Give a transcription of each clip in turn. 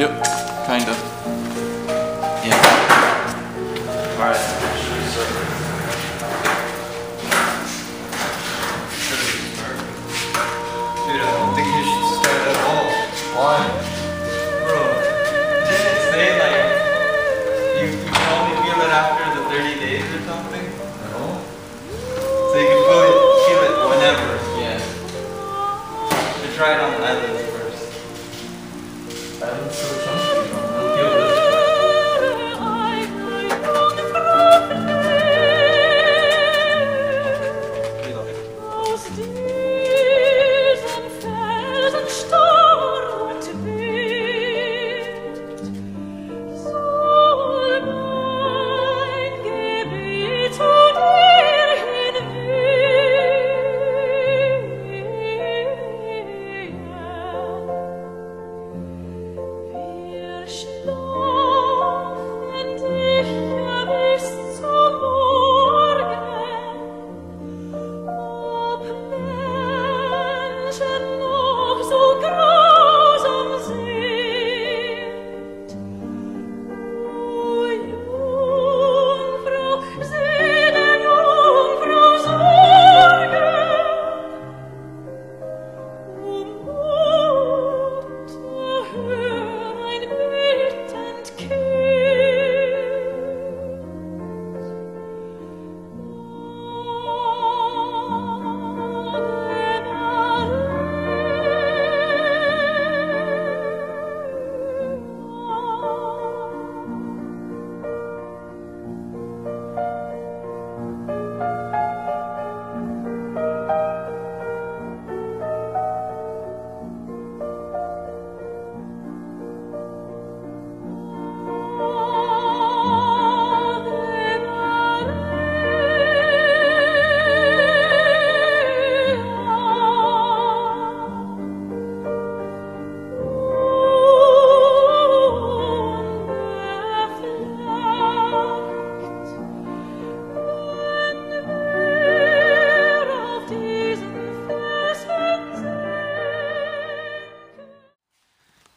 Yep, kind of. Yeah. Alright. Dude, I don't think you should start at all. Why? Bro, didn't it say like you can only feel it after the 30 days or something? No. So you can feel it whenever. Yeah. You try it on the islands first. Islands so chunky, you don't feel this.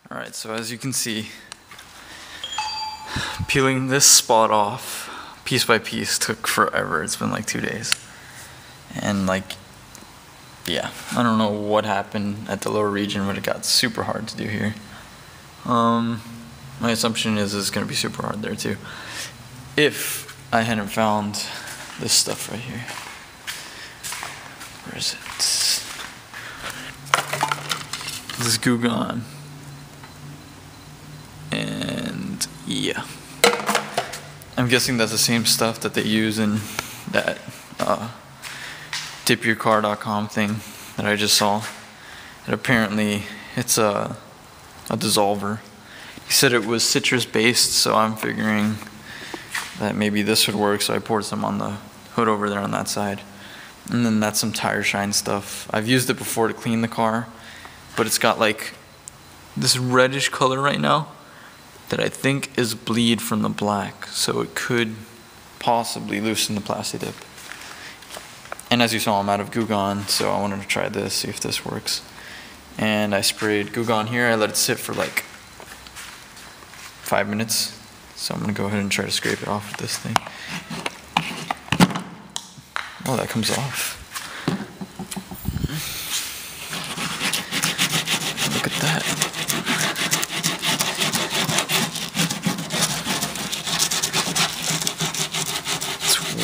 Alright, so as you can see, peeling this spot off piece by piece took forever. It's been like 2 days. And like, yeah, I don't know what happened at the lower region, but it got super hard to do here. My assumption is it's going to be super hard there too. If I hadn't found this stuff right here. Where is it? This is Goo Gone. And yeah, I'm guessing that's the same stuff that they use in that dipyourcar.com thing that I just saw. And apparently it's a dissolver. He said it was citrus based, so I'm figuring that maybe this would work, so I poured some on the hood over there on that side. And then that's some tire shine stuff. I've used it before to clean the car, but it's got like this reddish color right now that I think is bleed from the black, so it could possibly loosen the plasti dip. And as you saw, I'm out of Goo Gone, so I wanted to try this, see if this works. And I sprayed Goo Gone here. I let it sit for like 5 minutes, so I'm gonna go ahead and try to scrape it off with this thing. Oh, that comes off. Look at that.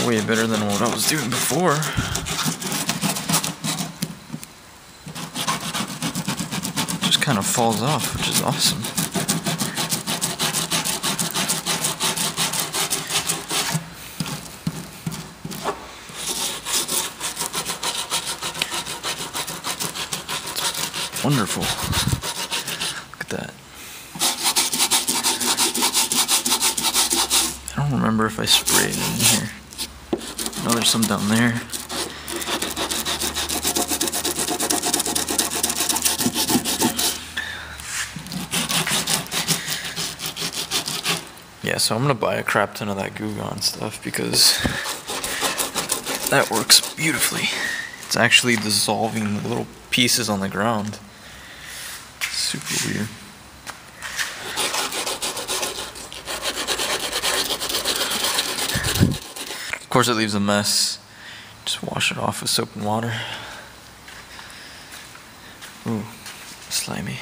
Way better than what I was doing before. Just kind of falls off, which is awesome. It's wonderful. Look at that. I don't remember if I sprayed it in here. Oh, there's some down there. Yeah, so I'm gonna buy a crap ton of that Goo Gone stuff because that works beautifully. It's actually dissolving the little pieces on the ground. Super weird. Of course it leaves a mess. Just wash it off with soap and water. Ooh, slimy.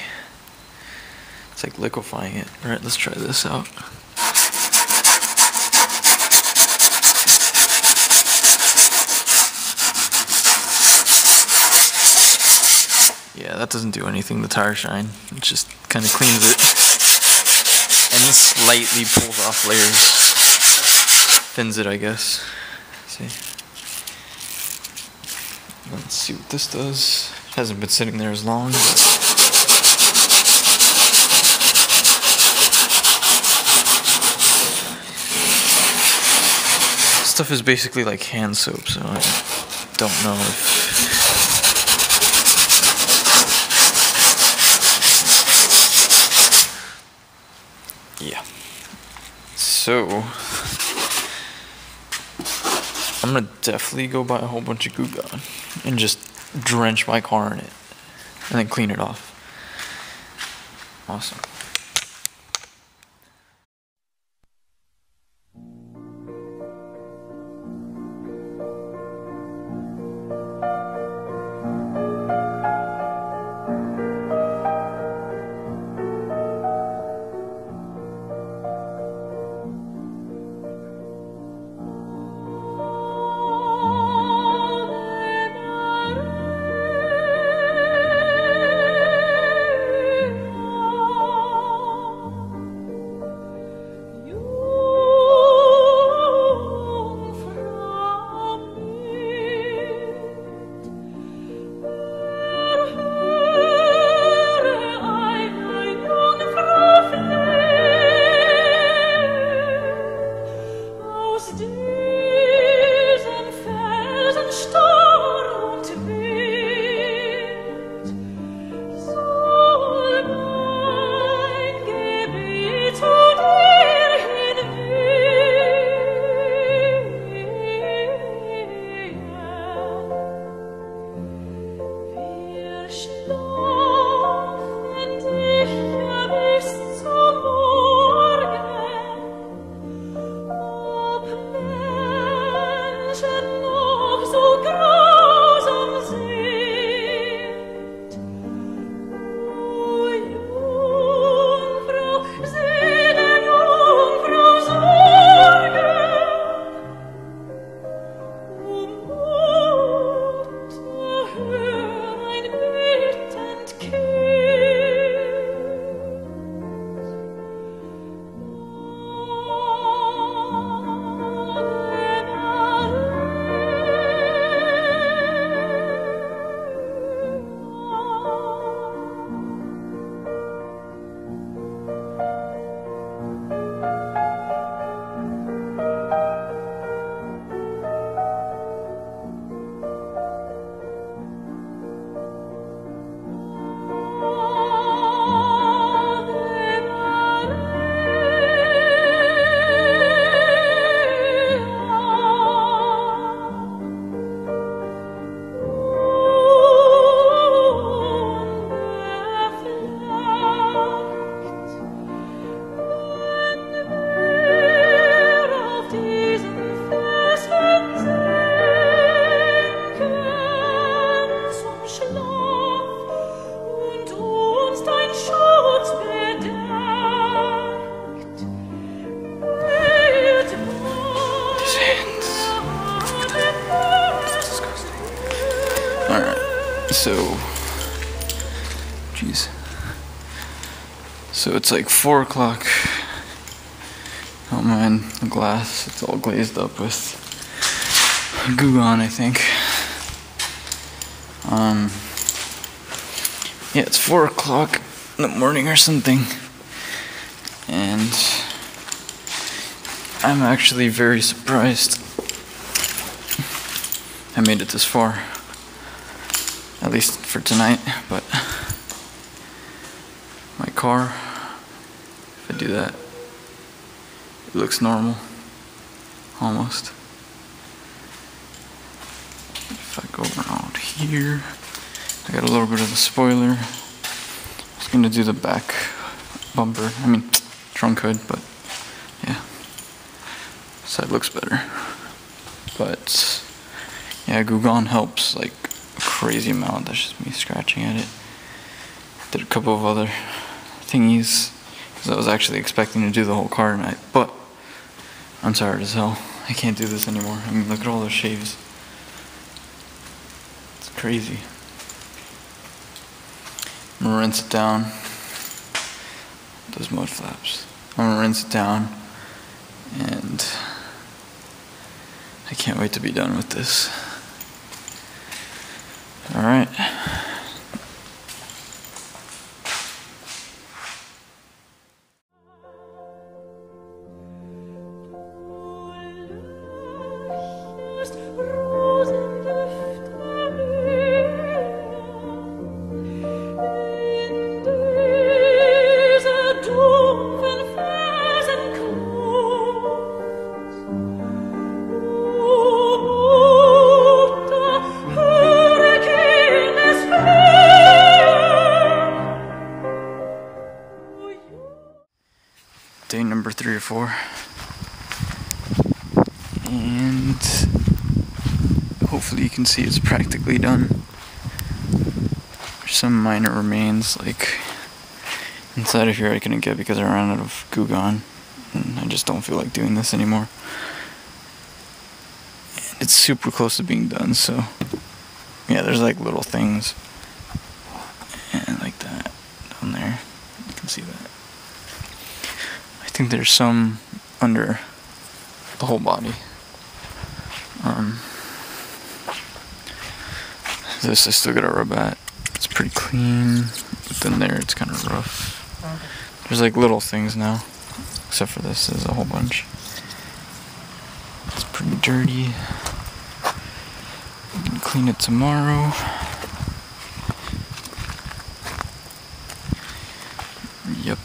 It's like liquefying it. Alright, let's try this out. Yeah, that doesn't do anything, the tire shine. It just kind of cleans it. And slightly pulls off layers. Thins it, I guess. See? Let's see what this does. It hasn't been sitting there as long, but stuff is basically like hand soap, so I don't know if yeah. So I'm gonna definitely go buy a whole bunch of Goo Gone and just drench my car in it and then clean it off. Awesome. So, jeez. So it's like 4 o'clock. Oh man, the glass, it's all glazed up with Goo Gone, I think. Yeah, it's 4 o'clock in the morning or something. And I'm actually very surprised I made it this far. At least for tonight, but my car, if I do that, it looks normal, almost. If I go around here, I got a little bit of the spoiler. I was gonna do the back bumper, trunk hood, but yeah, side looks better. but yeah, Goo Gone helps like a crazy amount. That's just me scratching at it. Did a couple of other thingies because I was actually expecting to do the whole car tonight, but I'm tired as hell. I can't do this anymore. I mean, look at all those shaves. It's crazy. I'm gonna rinse it down. Those mud flaps. I'm gonna rinse it down, and I can't wait to be done with this. All right. Day number 3 or 4, and hopefully you can see it's practically done. There's some minor remains like inside of here I couldn't get because I ran out of Goo Gone, and I just don't feel like doing this anymore. And it's super close to being done, so yeah, there's like little things and like that down there. You can see that. I think there's some under the whole body. This I still gotta rub at. It's pretty clean, but then there it's kind of rough. There's like little things now, except for this. There's a whole bunch. It's pretty dirty. I'm gonna clean it tomorrow. Yep.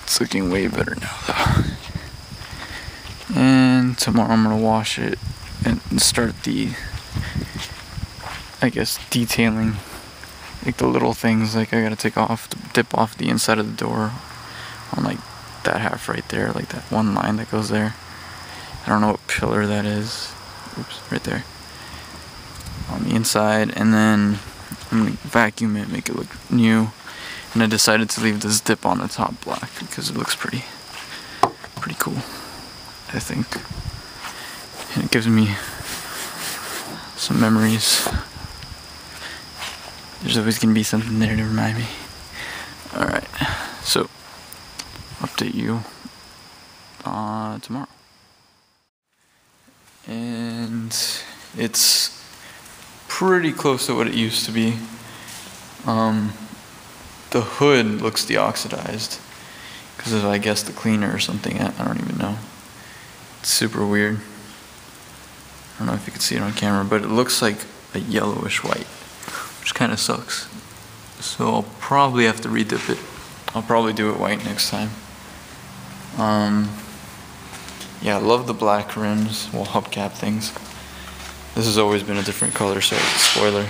It's looking way better now though. And tomorrow I'm gonna wash it and start the, I guess, detailing. Like the little things, like I gotta take off, dip off the inside of the door on like that half right there, like that one line that goes there. I don't know what pillar that is. Oops, right there. On the inside, and then I'm gonna vacuum it, make it look new. And I decided to leave this dip on the top black because it looks pretty cool, I think. And it gives me some memories. There's always gonna be something there to remind me. Alright, so update you tomorrow. And it's pretty close to what it used to be. The hood looks deoxidized because of, I guess, the cleaner or something. I don't even know. It's super weird. I don't know if you can see it on camera, but it looks like a yellowish white, which kind of sucks. So I'll probably have to redip it. I'll probably do it white next time. Yeah, I love the black rims, well, hubcap things. This has always been a different color, so it's a spoiler.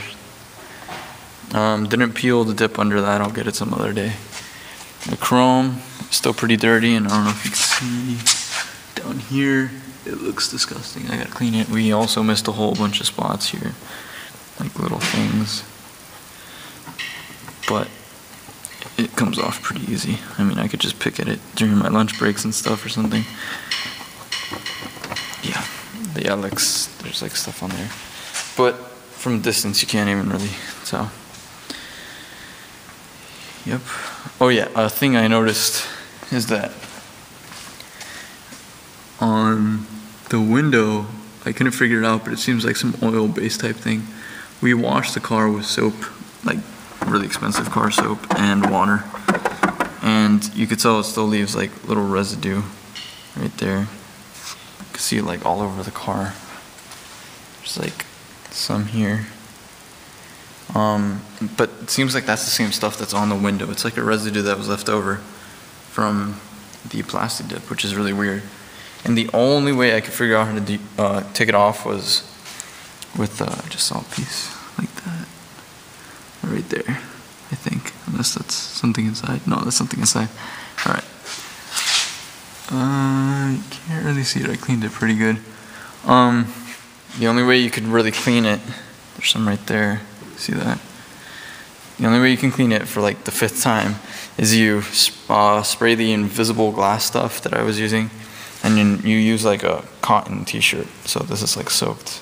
Didn't peel the dip under that. I'll get it some other day. The chrome, still pretty dirty, and I don't know if you can see down here. It looks disgusting. I gotta clean it. We also missed a whole bunch of spots here, like little things. But it comes off pretty easy. I mean, I could just pick at it during my lunch breaks and stuff or something. Yeah, the Alex, there's like stuff on there. But from a distance, you can't even really tell. Yep. Oh yeah, a thing I noticed is that on the window, I couldn't figure it out, but it seems like some oil-based type thing. We washed the car with soap, like really expensive car soap and water, and you could tell it still leaves like little residue right there. You can see it like all over the car. There's like some here. But it seems like that's the same stuff that's on the window. It's like a residue that was left over from the plasti dip, which is really weird. And the only way I could figure out how to take it off was with just a piece like that, right there, I think. Unless that's something inside. No, that's something inside. All right. You can't really see it. I cleaned it pretty good. the only way you could really clean it, there's some right there, see that? The only way you can clean it for like the 5th time is you spray the invisible glass stuff that I was using, and then you use like a cotton t-shirt, so this is like soaked,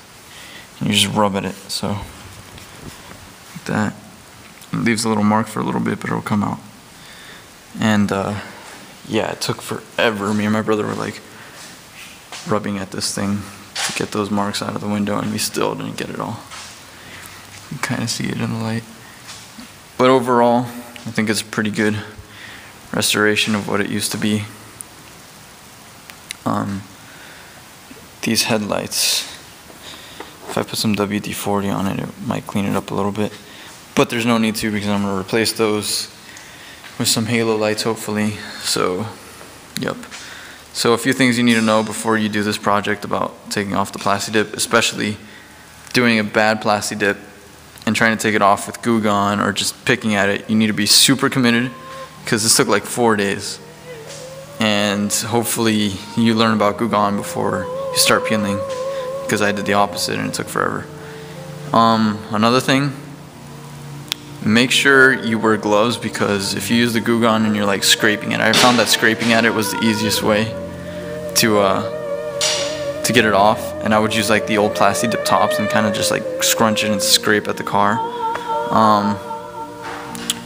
and you just rub at it, so like that. It leaves a little mark for a little bit, but it'll come out. And yeah, it took forever. Me and my brother were like rubbing at this thing to get those marks out of the window, and we still didn't get it all. You can kind of see it in the light. But overall, I think it's a pretty good restoration of what it used to be. These headlights, if I put some WD-40 on it, it might clean it up a little bit. But there's no need to, because I'm going to replace those with some halo lights, hopefully. So, yep. So a few things you need to know before you do this project about taking off the plasti dip, especially doing a bad plasti dip and trying to take it off with Goo Gone or just picking at it. You need to be super committed, because this took like 4 days. And hopefully you learn about Goo Gone before you start peeling, because I did the opposite and it took forever. Another thing, make sure you wear gloves, because if you use the Goo Gone and you're like scraping it, I found that scraping at it was the easiest way to get it off. And I would use like the old plasti dip tops and kind of just like scrunch it and scrape at the car.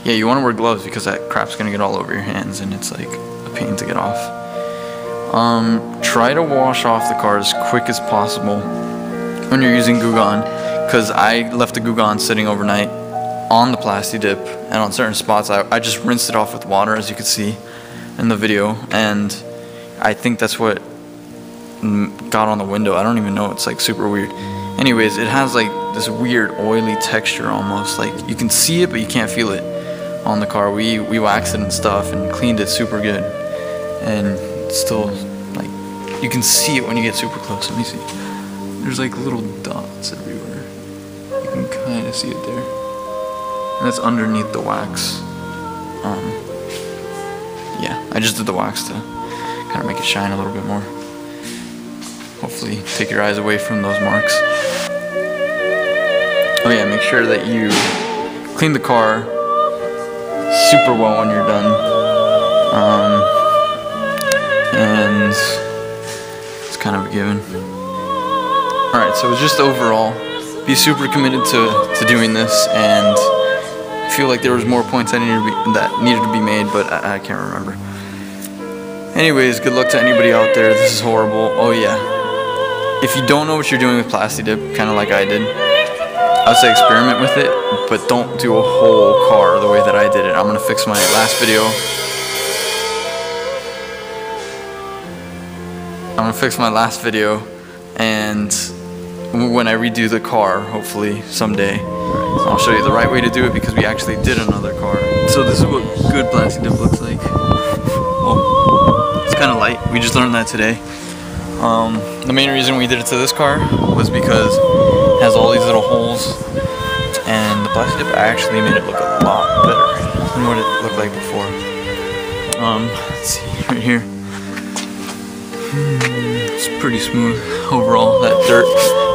Yeah, you want to wear gloves, because that crap's gonna get all over your hands and it's like a pain to get off. Try to wash off the car as quick as possible when you're using Goo Gone, because I left the Goo Gone sitting overnight on the plasti dip, and on certain spots I just rinsed it off with water, as you could see in the video, and I think that's what got on the window. I don't even know, it's like super weird. Anyways, it has like this weird oily texture almost, like you can see it but you can't feel it on the car. We waxed it and stuff and cleaned it super good, and it's still like, you can see it when you get super close. Let me see, there's like little dots everywhere, you can kind of see it there, and it's underneath the wax. Yeah, I just did the wax to kind of make it shine a little bit more. Hopefully take your eyes away from those marks. Oh yeah, make sure that you clean the car super well when you're done. And it's kind of a given. Alright, so just overall, be super committed to doing this, and I feel like there was more points that needed to be made, but I can't remember. Anyways, good luck to anybody out there. This is horrible. Oh yeah, if you don't know what you're doing with plasti dip, kind of like I did, I would say experiment with it, but don't do a whole car the way that I did it. I'm gonna fix my last video. And when I redo the car, hopefully someday, I'll show you the right way to do it, because we actually did another car. So this is what good plasti dip looks like. Well, it's kind of light. We just learned that today. The main reason we did it to this car was because it has all these little holes, and the plasti dip actually made it look a lot better than what it looked like before. Let's see, right here. It's pretty smooth overall. That dirt,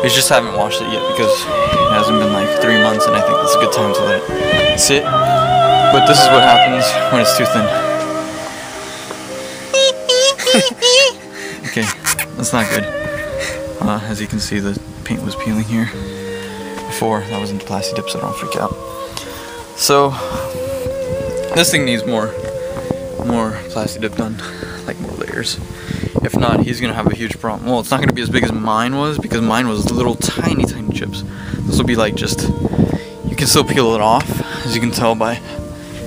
we just haven't washed it yet because it hasn't been like 3 months, and I think that's a good time to let it sit. But this is what happens when it's too thin. Okay, that's not good. As you can see, the paint was peeling here before. That wasn't the plasti dip, so don't freak out. So this thing needs more plasti dip done, like more layers. If not, he's gonna have a huge problem. Well, it's not gonna be as big as mine was, because mine was little tiny chips. This will be like just, you can still peel it off, as you can tell by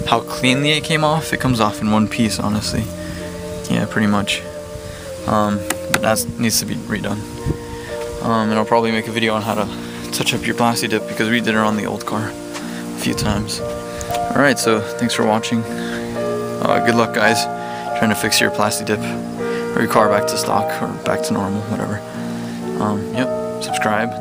how cleanly it came off. It comes off in one piece, honestly. Yeah, pretty much. But that needs to be redone. And I'll probably make a video on how to touch up your plasti dip, because we did it on the old car a few times. Alright, so thanks for watching. Good luck, guys, trying to fix your plasti dip or your car back to stock or back to normal, whatever. Yep, subscribe.